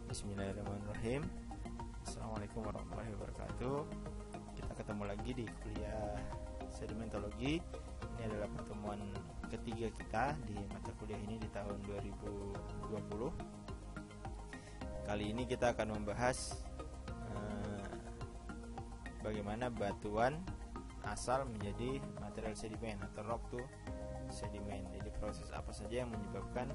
Bismillahirrahmanirrahim. Assalamualaikum warahmatullahi wabarakatuh. Kita ketemu lagi di kuliah sedimentologi. Ini adalah pertemuan ketiga kita di mata kuliah ini di tahun 2020. Kali ini kita akan membahas bagaimana batuan asal menjadi material sedimen atau rock to sedimen. Jadi proses apa saja yang menyebabkan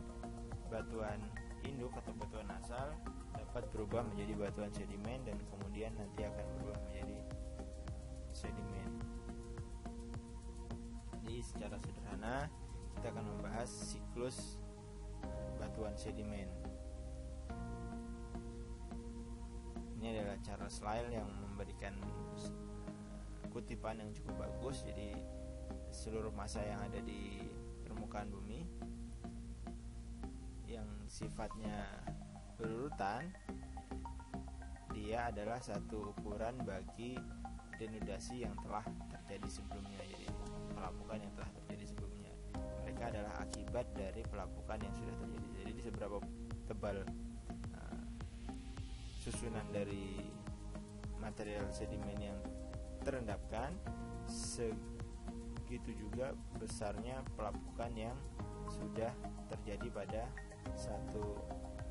batuan induk atau batuan asal dapat berubah menjadi batuan sedimen dan kemudian nanti akan berubah menjadi sedimen. Jadi secara sederhana kita akan membahas siklus batuan sedimen. Ini adalah cara slide yang memberikan kutipan yang cukup bagus. Jadi seluruh massa yang ada di permukaan bumi yang sifatnya berurutan, dia adalah satu ukuran bagi denudasi yang telah terjadi sebelumnya. Jadi pelapukan yang telah terjadi sebelumnya, mereka adalah akibat dari pelapukan yang sudah terjadi. Jadi seberapa tebal susunan dari material sedimen yang terendapkan, segitu juga besarnya pelapukan yang sudah terjadi pada satu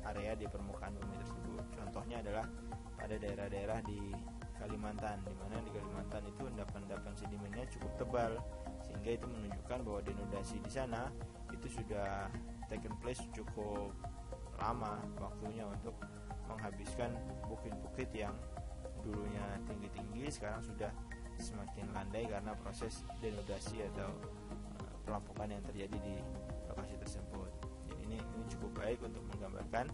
area di permukaan bumi tersebut. Contohnya adalah pada daerah-daerah di Kalimantan, di mana di Kalimantan itu endapan-endapan sedimennya cukup tebal, sehingga itu menunjukkan bahwa denudasi di sana itu sudah taken place cukup lama waktunya untuk menghabiskan bukit-bukit yang dulunya tinggi-tinggi sekarang sudah semakin landai karena proses denudasi atau pelapukan yang terjadi di lokasi tersebut. Jadi ini cukup baik untuk menggambarkan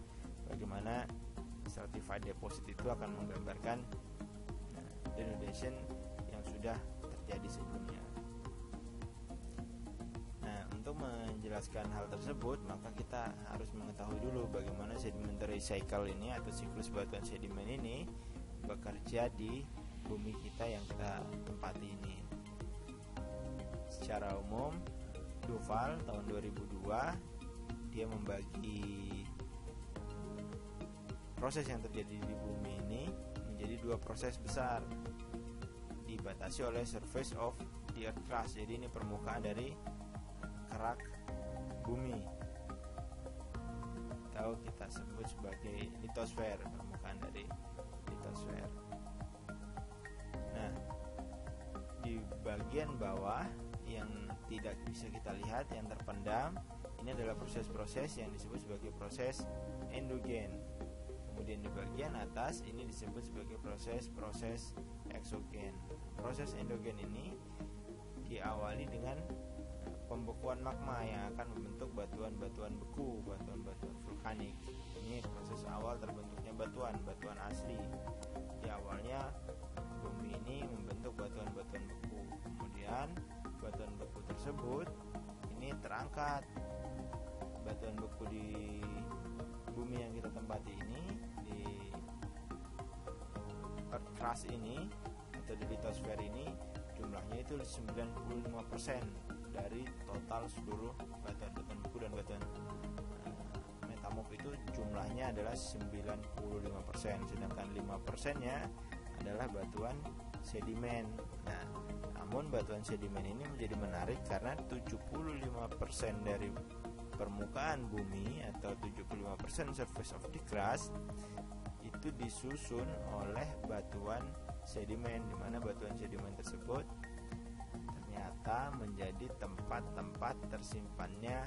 bagaimana stratified deposit itu akan menggambarkan denudation yang sudah terjadi sebelumnya. Nah, untuk menjelaskan hal tersebut maka kita harus mengetahui dulu bagaimana sedimentary cycle ini atau siklus batuan sedimen ini bekerja di bumi kita yang kita tempati ini. Secara umum, Duval tahun 2002 dia membagi proses yang terjadi di bumi ini menjadi dua proses besar, dibatasi oleh surface of the earth crust. Jadi ini permukaan dari kerak bumi, atau kita sebut sebagai litosfer, permukaan dari litosfer. Nah, di bagian bawah yang tidak bisa kita lihat, yang terpendam, ini adalah proses-proses yang disebut sebagai proses endogen. Kemudian di bagian atas ini disebut sebagai proses-proses eksogen. Proses endogen ini diawali dengan pembekuan magma yang akan membentuk batuan-batuan beku, batuan-batuan vulkanik. Ini proses awal terbentuknya batuan asli. Di awalnya bumi ini membentuk batuan-batuan beku. Kemudian batuan beku tersebut ini terangkat. Batuan beku di bumi yang kita tempati ini, di earth crust ini atau di litosfer ini, jumlahnya itu 95% dari total seluruh batuan-batuan beku dan batuan metamorf itu jumlahnya adalah 95%, sedangkan 5%-nya adalah batuan sedimen. Nah, namun batuan sedimen ini menjadi menarik karena 75% dari permukaan bumi atau 75% surface of the crust itu disusun oleh batuan sedimen, di mana batuan sedimen tersebut ternyata menjadi tempat-tempat tersimpannya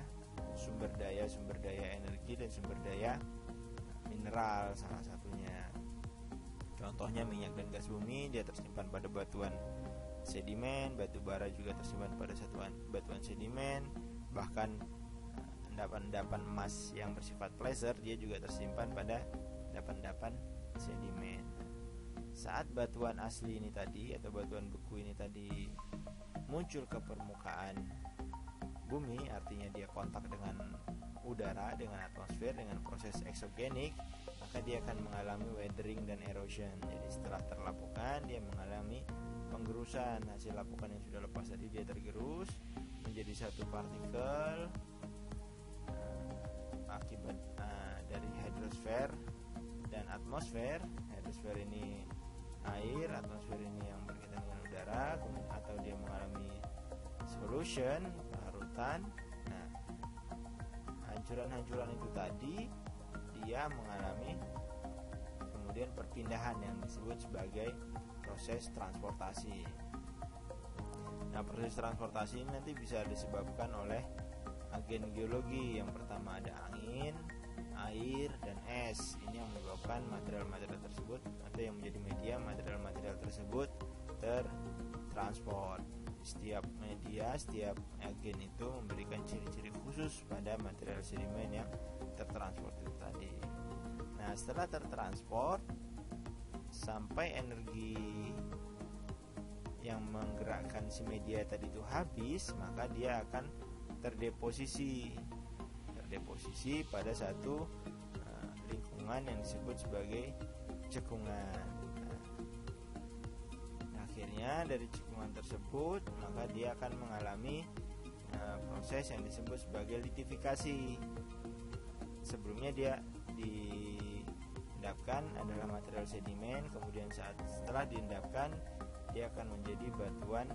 sumber daya energi dan sumber daya mineral salah satunya. Contohnya minyak dan gas bumi dia tersimpan pada batuan sedimen, batu bara juga tersimpan pada batuan sedimen, bahkan endapan-endapan emas yang bersifat placer dia juga tersimpan pada endapan-endapan sedimen. Saat batuan asli ini tadi atau batuan beku ini tadi muncul ke permukaan bumi, artinya dia kontak dengan udara, dengan atmosfer, dengan proses eksogenik, maka dia akan mengalami weathering dan erosion. Jadi setelah terlapukan dia mengalami penggerusan. Hasil lapukan yang sudah lepas tadi dia tergerus menjadi satu partikel akibat dari hidrosfer dan atmosfer. Hydrosfer ini air, atmosfer ini yang berkaitan dengan udara, atau dia mengalami solution, larutan. Nah, hancuran-hancuran itu tadi dia mengalami kemudian perpindahan yang disebut sebagai proses transportasi. Nah, proses transportasi ini nanti bisa disebabkan oleh agen geologi. Yang pertama ada angin, air, dan es. Ini yang menyebabkan material-material tersebut atau yang menjadi media material-material tersebut tertransport. Setiap media, setiap agen itu memberikan ciri-ciri khusus pada material sedimen yang tertransport itu tadi. Nah, setelah tertransport sampai energi yang menggerakkan si media tadi itu habis, maka dia akan terdeposisi pada satu lingkungan yang disebut sebagai cekungan. Akhirnya dari cekungan tersebut maka dia akan mengalami proses yang disebut sebagai litifikasi. Sebelumnya dia diendapkan adalah material sedimen, kemudian setelah diendapkan dia akan menjadi batuan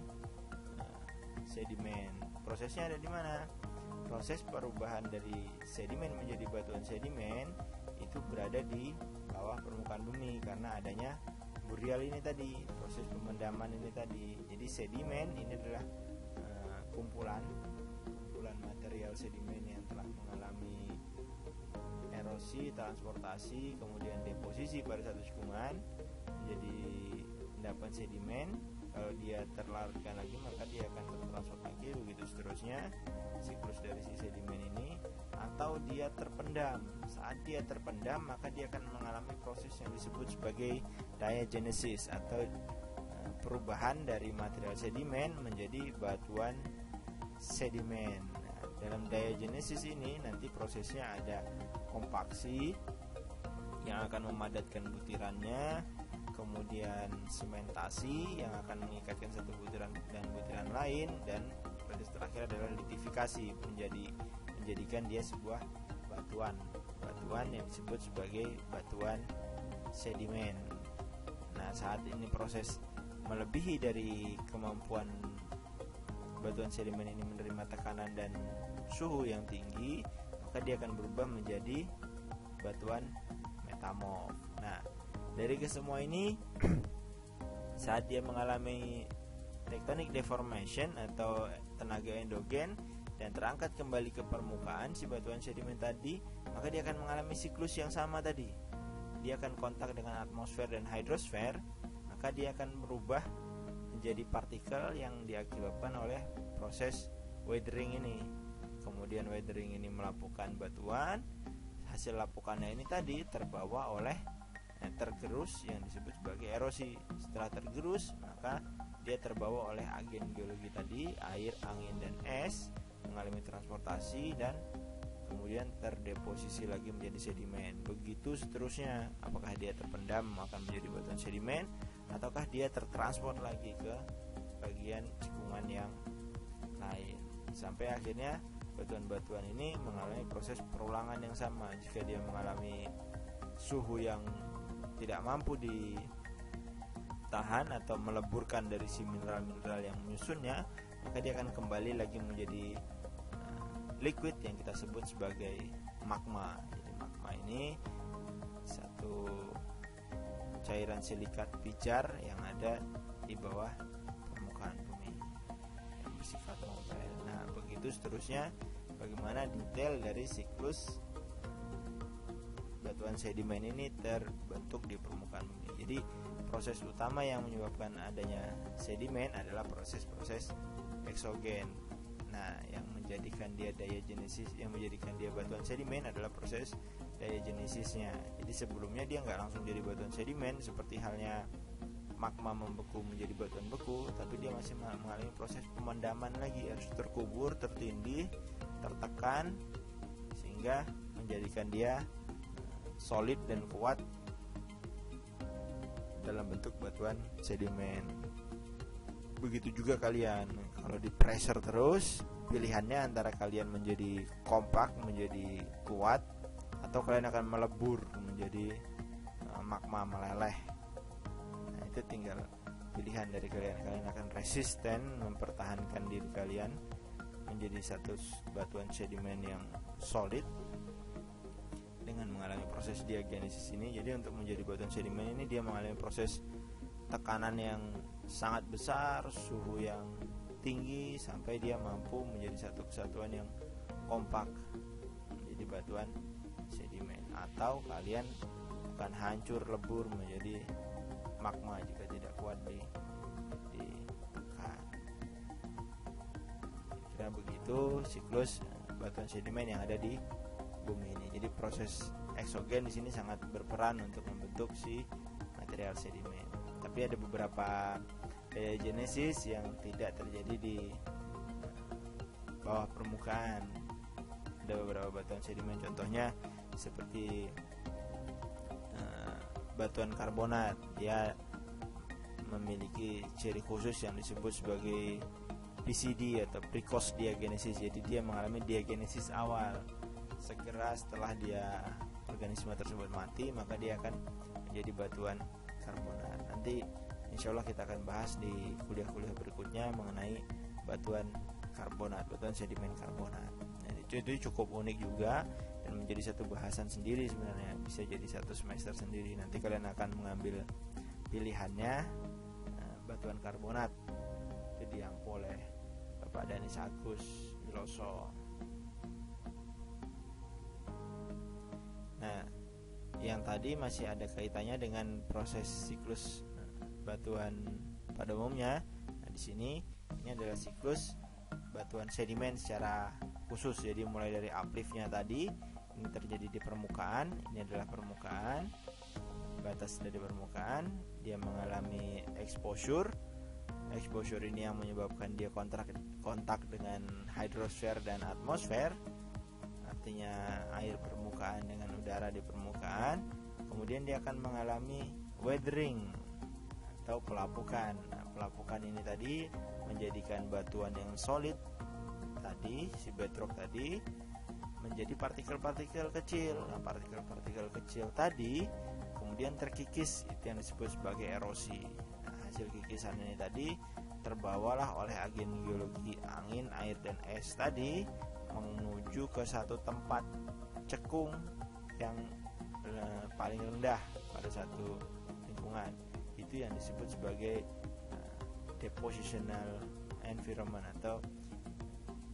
sedimen. Prosesnya ada di mana? Proses perubahan dari sedimen menjadi batuan sedimen itu berada di bawah permukaan bumi karena adanya burial ini tadi, proses pemendaman ini tadi. Jadi sedimen ini adalah kumpulan material sedimen yang telah mengalami erosi, transportasi, kemudian deposisi pada satu cekungan menjadi endapan sedimen. Kalau dia terlarutkan lagi maka dia akan tertransport lagi, begitu seterusnya siklus dari si sedimen ini. Atau dia terpendam. Saat dia terpendam maka dia akan mengalami proses yang disebut sebagai diagenesis atau perubahan dari material sedimen menjadi batuan sedimen. Nah, dalam diagenesis ini nanti prosesnya ada kompaksi yang akan memadatkan butirannya, kemudian sementasi yang akan mengikatkan satu butiran dan butiran lain, dan proses terakhir adalah litifikasi, menjadikan dia sebuah batuan yang disebut sebagai batuan sedimen. Nah, saat ini proses melebihi dari kemampuan batuan sedimen ini menerima tekanan dan suhu yang tinggi, maka dia akan berubah menjadi batuan metamorf. Nah, dari kesemua ini saat dia mengalami tectonic deformation atau tenaga endogen dan terangkat kembali ke permukaan si batuan sedimen tadi, maka dia akan mengalami siklus yang sama tadi. Dia akan kontak dengan atmosfer dan hidrosfer, maka dia akan berubah menjadi partikel yang diakibatkan oleh proses weathering ini. Kemudian weathering ini melapukan batuan, hasil lapukannya ini tadi terbawa oleh tergerus yang disebut sebagai erosi. Setelah tergerus maka dia terbawa oleh agen geologi tadi, air, angin, dan es, mengalami transportasi dan kemudian terdeposisi lagi menjadi sedimen. Begitu seterusnya, apakah dia terpendam akan menjadi batuan sedimen ataukah dia tertransport lagi ke bagian cekungan yang lain, sampai akhirnya batuan-batuan ini mengalami proses perulangan yang sama. Jika dia mengalami suhu yang tidak mampu ditahan atau meleburkan dari si mineral-mineral yang menyusunnya, maka dia akan kembali lagi menjadi liquid yang kita sebut sebagai magma. Jadi magma ini satu cairan silikat pijar yang ada di bawah permukaan bumi yang bersifat mobile. Nah, begitu seterusnya bagaimana detail dari siklus batuan sedimen ini terbentuk di permukaan bumi. Jadi proses utama yang menyebabkan adanya sedimen adalah proses-proses eksogen. Nah, yang menjadikan dia diagenesis, yang menjadikan dia batuan sedimen adalah proses diagenesisnya. Jadi sebelumnya dia nggak langsung jadi batuan sedimen seperti halnya magma membeku menjadi batuan beku, tapi dia masih mengalami proses pemendaman lagi, harus terkubur, tertindih, tertekan sehingga menjadikan dia solid dan kuat dalam bentuk batuan sedimen. Begitu juga kalian, kalau di pressure terus, pilihannya antara kalian menjadi kompak, menjadi kuat, atau kalian akan melebur menjadi magma meleleh. Nah, itu tinggal pilihan dari kalian akan resisten mempertahankan diri kalian menjadi satu batuan sedimen yang solid dengan mengalami proses diagenesis ini. Jadi untuk menjadi batuan sedimen ini dia mengalami proses tekanan yang sangat besar, suhu yang tinggi, sampai dia mampu menjadi satu kesatuan yang kompak menjadi batuan sedimen. Atau kalian akan hancur lebur menjadi magma jika tidak kuat ditekan. Kira begitu siklus batuan sedimen yang ada di bumi ini. Jadi proses eksogen di sini sangat berperan untuk membentuk si material sedimen. Tapi ada beberapa diagenesis yang tidak terjadi di bawah permukaan. Ada beberapa batuan sedimen, contohnya seperti batuan karbonat. Dia memiliki ciri khusus yang disebut sebagai PCD atau precocious diagenesis. Jadi dia mengalami diagenesis awal. Segera setelah organisme tersebut mati, maka dia akan menjadi batuan karbonat. Nanti insya Allah kita akan bahas di kuliah-kuliah berikutnya mengenai batuan karbonat, batuan sedimen karbonat. Nah, itu cukup unik juga dan menjadi satu bahasan sendiri sebenarnya, bisa jadi satu semester sendiri. Nanti kalian akan mengambil pilihannya. Batuan karbonat itu diampu oleh Bapak Danis Agus Wiloso. Nah, yang tadi masih ada kaitannya dengan proses siklus batuan pada umumnya. Nah, di sini ini adalah siklus batuan sedimen secara khusus. Jadi mulai dari upliftnya tadi, ini terjadi di permukaan. Ini adalah permukaan, batas dari permukaan. Dia mengalami exposure. Exposure ini yang menyebabkan dia kontak dengan hydrosphere dan atmosfer. Artinya air permukaan dengan udara di permukaan. Kemudian dia akan mengalami weathering atau pelapukan. Nah, pelapukan ini tadi menjadikan batuan yang solid tadi, si bedrock tadi, menjadi partikel-partikel kecil. Nah, partikel-partikel kecil tadi kemudian terkikis, itu yang disebut sebagai erosi. Nah, hasil kikisan ini tadi terbawalah oleh agen geologi angin, air, dan es tadi menuju ke satu tempat cekung yang paling rendah pada satu lingkungan. Itu yang disebut sebagai depositional environment atau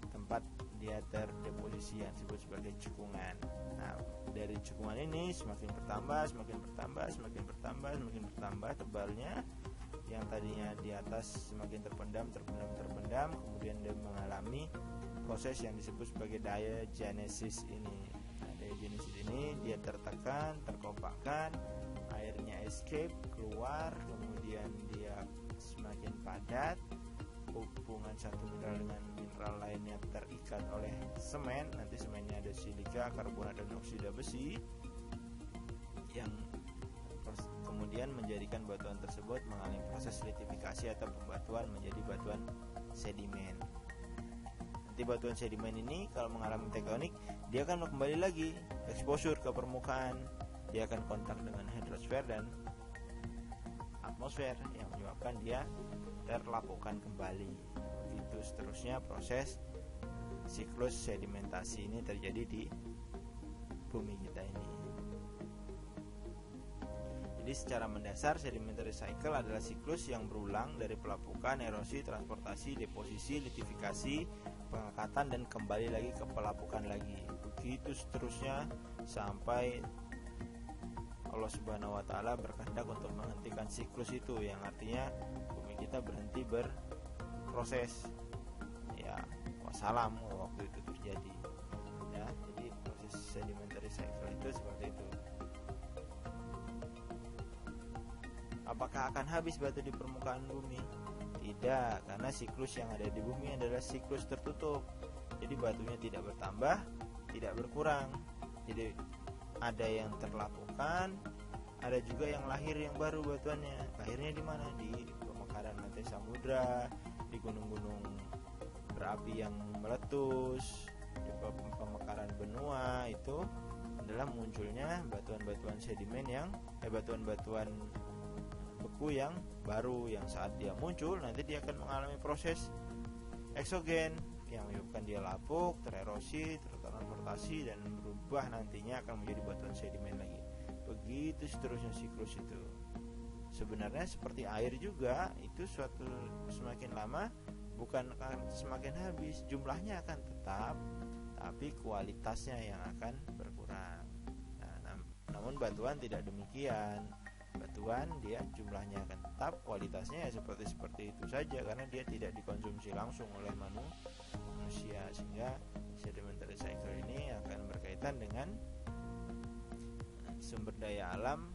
tempat dia terdeposisi yang disebut sebagai cekungan. Nah, dari cekungan ini semakin bertambah tebalnya, yang tadinya di atas semakin terpendam, kemudian dia mengalami proses yang disebut sebagai diagenesis ini. Nah, diagenesis ini dia tertekan, terkompakkan, airnya escape keluar, kemudian dia semakin padat, hubungan satu mineral dengan mineral lainnya terikat oleh semen. Nanti semennya ada silika, karbonat, dan oksida besi yang kemudian menjadikan batuan tersebut mengalami proses litifikasi atau pembatuan menjadi batuan sedimen. Nanti batuan sedimen ini kalau mengalami tektonik, dia akan kembali lagi exposure ke permukaan. Dia akan kontak dengan hydrosphere dan atmosfer yang menyebabkan dia terlapukan kembali. Begitu seterusnya proses siklus sedimentasi ini terjadi di bumi kita ini. Jadi secara mendasar sedimentary cycle adalah siklus yang berulang dari pelapukan, erosi, transportasi, deposisi, litifikasi, pengangkatan, dan kembali lagi ke pelapukan lagi. Begitu seterusnya sampai Allah Subhanahu wa taala berkehendak untuk menghentikan siklus itu, yang artinya bumi kita berhenti berproses. Ya, wassalam waktu itu terjadi. Ya, jadi proses sedimentary cycle itu seperti itu. Apakah akan habis batu di permukaan bumi? Tidak, karena siklus yang ada di bumi adalah siklus tertutup. Jadi batunya tidak bertambah, tidak berkurang. Jadi ada yang terlapukan, ada juga yang lahir yang baru batuannya. Lahirnya di mana? Di pemekaran lantai samudra, di gunung-gunung berapi yang meletus, di pemekaran benua itu adalah munculnya batuan-batuan sedimen yang batuan-batuan beku yang baru, yang saat dia muncul nanti dia akan mengalami proses eksogen yang menyebabkan dia lapuk, tererosi, tertransportasi, dan berubah nantinya akan menjadi batuan sedimen lagi. Begitu seterusnya siklus itu. Sebenarnya seperti air juga, itu suatu semakin lama bukan akan semakin habis, jumlahnya akan tetap, tapi kualitasnya yang akan berkurang. Namun batuan tidak demikian. Batuan dia jumlahnya akan tetap, kualitasnya ya seperti itu saja, karena dia tidak dikonsumsi langsung oleh manusia, sehingga sedimentary cycle ini akan berkaitan dengan sumber daya alam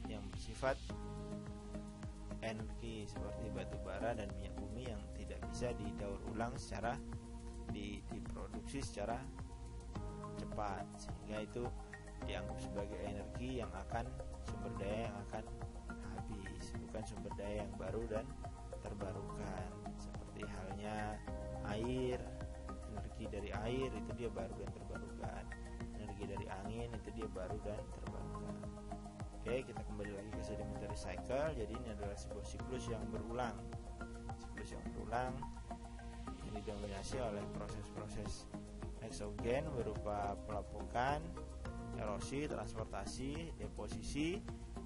yang bersifat energi seperti batu bara dan minyak bumi yang tidak bisa didaur ulang secara diproduksi secara cepat, sehingga itu dianggap sebagai energi yang akan sumber daya yang akan habis, bukan sumber daya yang baru dan terbarukan. Seperti halnya air, energi dari air itu dia baru dan terbarukan, energi dari angin itu dia baru dan terbarukan. Oke, kita kembali lagi ke sedimentary cycle. Jadi ini adalah sebuah siklus yang berulang, yang didominasi oleh proses-proses eksogen berupa pelapukan, erosi, transportasi, deposisi,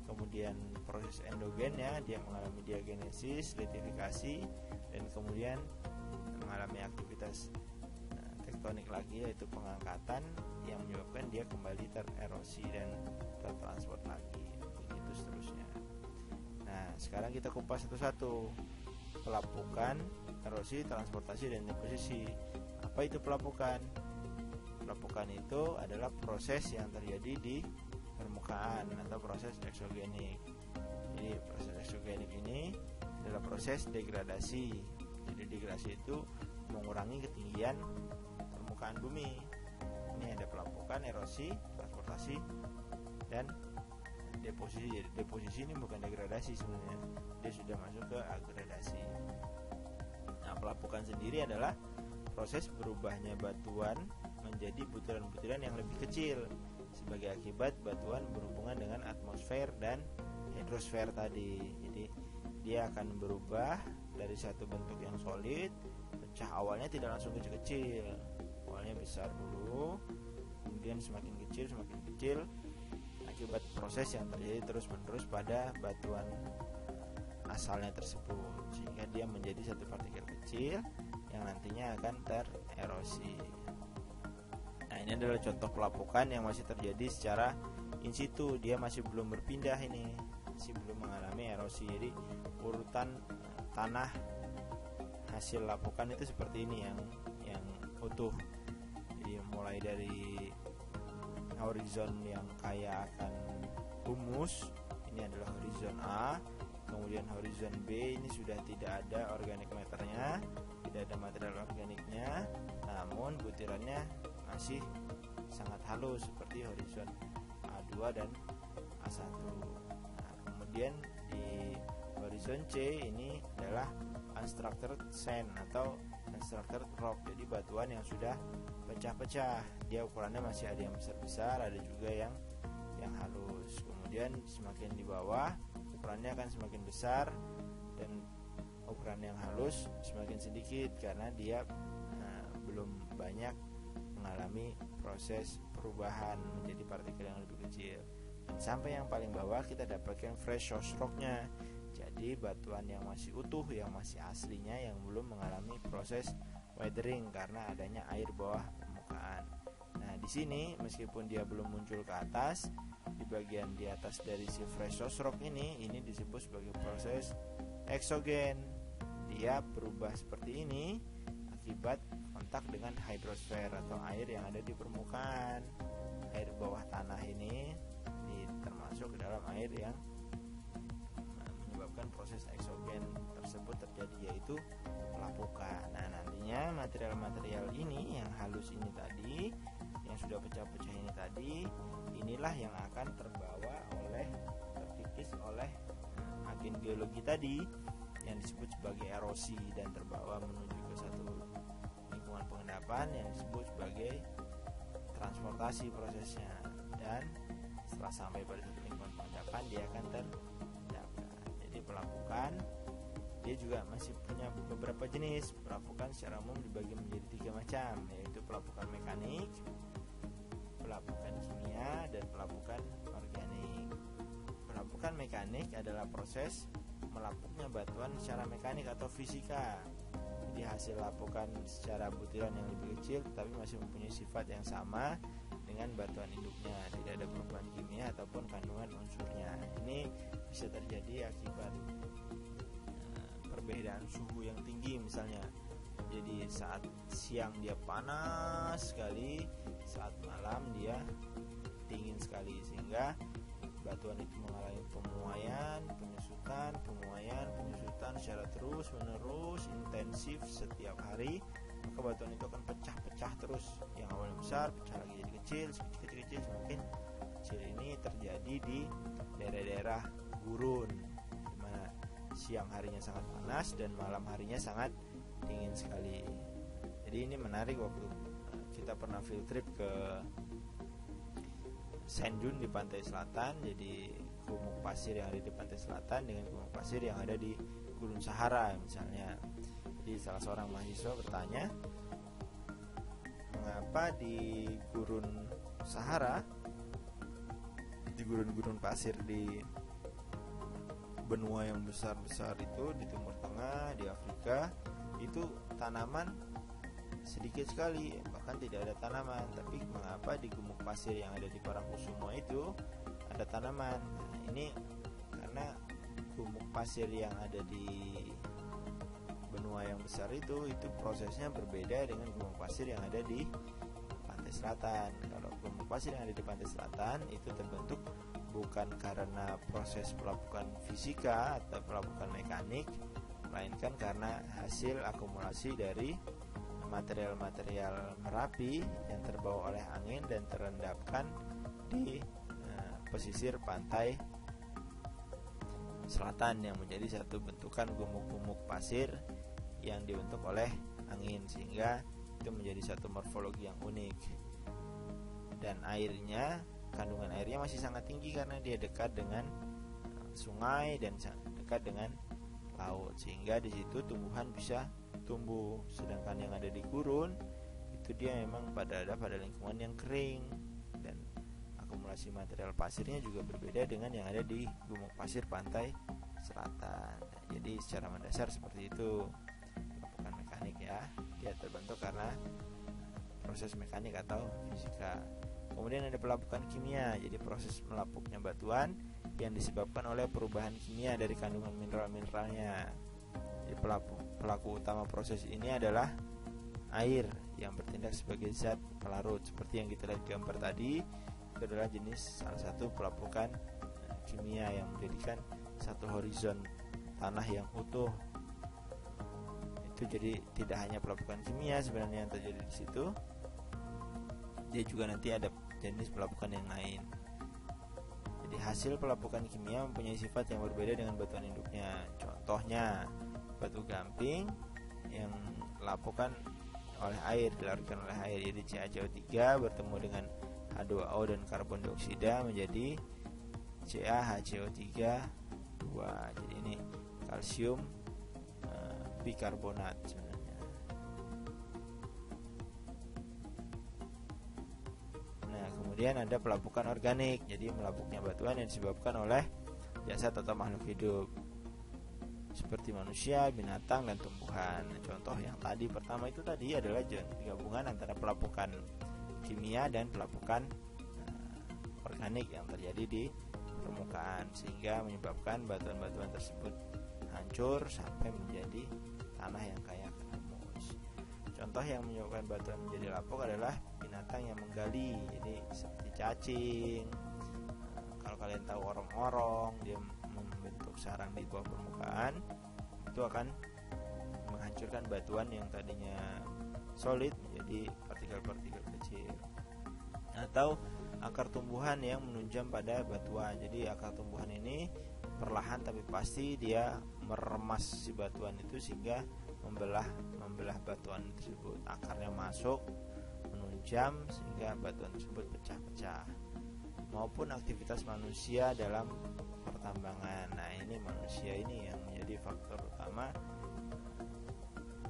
kemudian proses endogen ya, dia mengalami diagenesis, litifikasi, dan kemudian mengalami aktivitas tektonik lagi, yaitu pengangkatan yang menyebabkan dia kembali tererosi dan tertransport lagi, begitu seterusnya. Nah, sekarang kita kupas satu-satu. Pelapukan, erosi, transportasi, dan deposisi. Apa itu pelapukan? Pelapukan itu adalah proses yang terjadi di permukaan atau proses eksogenik. Jadi proses eksogenik ini adalah proses degradasi. Jadi degradasi itu mengurangi ketinggian permukaan bumi. Ini ada pelapukan, erosi, transportasi, dan deposisi. Jadi deposisi ini bukan degradasi sebenarnya, dia sudah masuk ke agradasi. Nah, pelapukan sendiri adalah proses berubahnya batuan menjadi butiran-butiran yang lebih kecil sebagai akibat batuan berhubungan dengan atmosfer dan hidrosfer tadi. Jadi dia akan berubah dari satu bentuk yang solid, pecah awalnya tidak langsung kecil-kecil, awalnya besar dulu, kemudian semakin kecil akibat proses yang terjadi terus-menerus pada batuan asalnya tersebut, sehingga dia menjadi satu partikel kecil yang nantinya akan tererosi. Nah, ini adalah contoh pelapukan yang masih terjadi secara in situ, dia masih belum berpindah, ini masih belum mengalami erosi. Jadi urutan tanah hasil lapukan itu seperti ini yang utuh. Jadi mulai dari horizon yang kaya akan humus, ini adalah horizon A. Kemudian horizon B ini sudah tidak ada organik matternya, tidak ada material organiknya, namun butirannya masih sangat halus seperti horizon A2 dan A1. Nah, kemudian di horizon C ini adalah unstructured sand atau unstructured rock, jadi batuan yang sudah pecah-pecah. Dia ukurannya masih ada yang besar-besar, ada juga yang halus. Kemudian semakin di bawah ukurannya akan semakin besar dan ukuran yang halus semakin sedikit karena dia belum banyak mengalami proses perubahan menjadi partikel yang lebih kecil. Dan sampai yang paling bawah kita dapatkan fresh source rocknya, jadi batuan yang masih utuh, yang masih aslinya, yang belum mengalami proses weathering karena adanya air bawah permukaan. Nah, di sini meskipun dia belum muncul ke atas, di bagian di atas dari si fresh source rock ini disebut sebagai proses eksogen. Dia berubah seperti ini akibat kontak dengan hidrosfer atau air yang ada di permukaan. Air bawah tanah ini termasuk ke dalam air yang menyebabkan proses eksogen tersebut terjadi, yaitu pelapukan. Nah, nantinya material-material ini yang halus ini tadi, yang sudah pecah-pecah ini tadi, inilah yang akan terkikis oleh agen geologi tadi yang disebut sebagai erosi dan terbawa menuju ke satu lingkungan pengendapan yang disebut sebagai transportasi prosesnya. dan setelah sampai pada satu lingkungan pengendapan dia akan terendapkan. Jadi pelapukan dia juga masih punya beberapa jenis. Pelapukan secara umum dibagi menjadi 3 macam, yaitu pelapukan mekanik, pelapukan kimia, dan pelapukan organik. Pelapukan mekanik adalah proses melapuknya batuan secara mekanik atau fisika. Jadi hasil lapukan secara butiran yang lebih kecil tetapi masih mempunyai sifat yang sama dengan batuan induknya, tidak ada perubahan kimia ataupun kandungan unsurnya. Ini bisa terjadi akibat perbedaan suhu yang tinggi misalnya. Jadi saat siang dia panas sekali, saat malam dia dingin sekali, sehingga batuan itu mengalami pemuaian, penyusutan secara terus menerus intensif setiap hari. Maka batuan itu akan pecah-pecah terus, yang awalnya besar pecah lagi jadi kecil, kecil semakin kecil. Ini terjadi di daerah-daerah gurun, di mana siang harinya sangat panas dan malam harinya sangat dingin sekali. Jadi ini menarik, waktu kita pernah field trip ke sand dune di pantai selatan. Jadi gumuk pasir yang ada di pantai selatan dengan gumuk pasir yang ada di Gurun Sahara misalnya. Jadi salah seorang mahasiswa bertanya, mengapa di Gurun Sahara, di gurun-gurun pasir di benua yang besar-besar itu di Timur Tengah, di Afrika, itu tanaman sedikit sekali, bahkan tidak ada tanaman. Tapi mengapa di gumuk pasir yang ada di Parangkusumo itu ada tanaman? Nah, ini karena gumuk pasir yang ada di benua yang besar itu prosesnya berbeda dengan gumuk pasir yang ada di pantai selatan. Kalau gumuk pasir yang ada di pantai selatan itu terbentuk bukan karena proses pelapukan fisika atau pelapukan mekanik, melainkan karena hasil akumulasi dari material-material merapi yang terbawa oleh angin dan terendapkan di pesisir pantai selatan, yang menjadi satu bentukan gumuk-gumuk pasir yang dibentuk oleh angin, sehingga itu menjadi satu morfologi yang unik. Dan airnya, kandungan airnya masih sangat tinggi karena dia dekat dengan sungai dan dekat dengan laut, sehingga di situ tumbuhan bisa tumbuh. Sedangkan yang ada di gurun itu dia memang pada lingkungan yang kering dan akumulasi material pasirnya juga berbeda dengan yang ada di gumuk pasir pantai selatan. Jadi secara mendasar seperti itu pelapukan mekanik ya, dia terbentuk karena proses mekanik atau fisika. Kemudian ada pelapukan kimia, jadi proses melapuknya batuan yang disebabkan oleh perubahan kimia dari kandungan mineral-mineralnya. Jadi pelaku utama proses ini adalah air yang bertindak sebagai zat pelarut. Seperti yang kita lihat gambar tadi, itu adalah jenis salah satu pelapukan kimia yang menjadikan satu horizon tanah yang utuh. Itu jadi tidak hanya pelapukan kimia sebenarnya yang terjadi di situ, dia juga nanti ada jenis pelapukan yang lain. Jadi hasil pelapukan kimia mempunyai sifat yang berbeda dengan batuan induknya. Contohnya batu gamping yang lapukan oleh air, dilarutkan oleh air, jadi CaCO3 bertemu dengan H2O dan karbon dioksida menjadi CaHCO3 2. Jadi ini kalsium bikarbonat sebenarnya. Nah, kemudian ada pelapukan organik, jadi melapuknya batuan yang disebabkan oleh jasad atau makhluk hidup seperti manusia, binatang, dan tumbuhan. Contoh yang tadi pertama itu tadi adalah gabungan antara pelapukan kimia dan pelapukan organik yang terjadi di permukaan, sehingga menyebabkan batuan-batuan tersebut hancur sampai menjadi tanah yang kaya akan humus. Contoh yang menyebabkan batuan menjadi lapuk adalah binatang yang menggali, jadi seperti cacing. Kalau kalian tahu orong-orong, dia membentuk sarang di bawah permukaan, itu akan menghancurkan batuan yang tadinya solid menjadi partikel-partikel kecil. Atau akar tumbuhan yang menunjam pada batuan, jadi akar tumbuhan ini perlahan tapi pasti dia meremas si batuan itu sehingga membelah batuan tersebut. Akarnya masuk menunjam sehingga batuan tersebut pecah-pecah. maupun aktivitas manusia dalam pertambangan. Nah, ini manusia ini yang menjadi faktor utama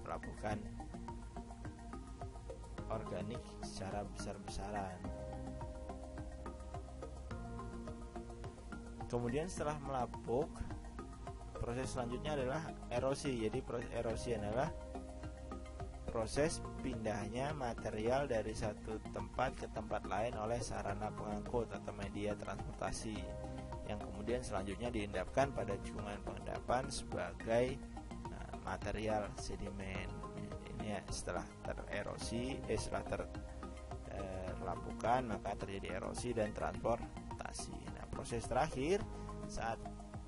melakukan organik secara besar-besaran. Kemudian setelah melapuk, proses selanjutnya adalah erosi. Jadi proses erosi adalah proses pindahnya material dari satu tempat ke tempat lain oleh sarana pengangkut atau media transportasi, yang kemudian selanjutnya diendapkan pada cekungan pengendapan sebagai material sedimen. Ini ya, setelah tererosi, setelah terlapukan, maka terjadi erosi dan transportasi. Nah, proses terakhir saat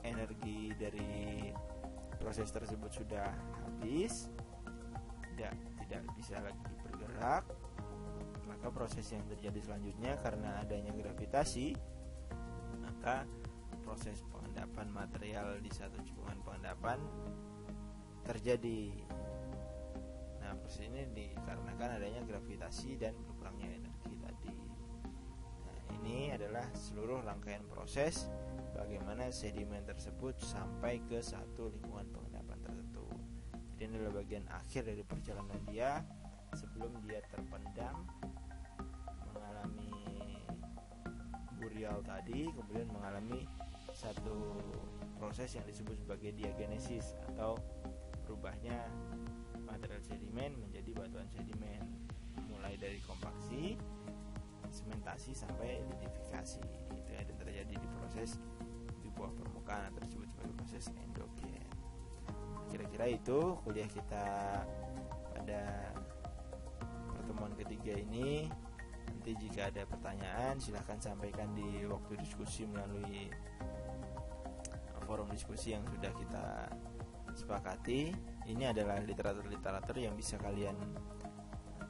energi dari proses tersebut sudah habis, tidak bisa lagi bergerak, maka proses yang terjadi selanjutnya karena adanya gravitasi, maka proses pengendapan material di satu cekungan pengendapan terjadi. Nah, proses ini dikarenakan adanya gravitasi dan berkurangnya energi tadi. Nah, ini adalah seluruh rangkaian proses bagaimana sedimen tersebut sampai ke satu lingkungan pengendapan tertentu. Jadi ini adalah bagian akhir dari perjalanan dia sebelum dia terpendam, mengalami burial tadi, kemudian mengalami satu proses yang disebut sebagai diagenesis atau berubahnya material sedimen menjadi batuan sedimen, mulai dari kompaksi, sementasi sampai litifikasi. Itu yang terjadi di proses di bawah permukaan atau disebut sebagai proses endogen. Kira-kira itu kuliah kita pada pertemuan ketiga ini. Nanti jika ada pertanyaan silahkan sampaikan di waktu diskusi melalui forum diskusi yang sudah kita sepakati. Ini adalah literatur-literatur yang bisa kalian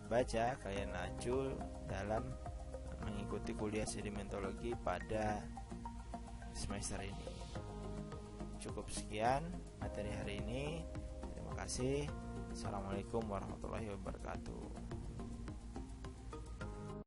baca, kalian acul dalam mengikuti kuliah sedimentologi pada semester ini. Cukup sekian materi hari ini. Terima kasih. Assalamualaikum warahmatullahi wabarakatuh.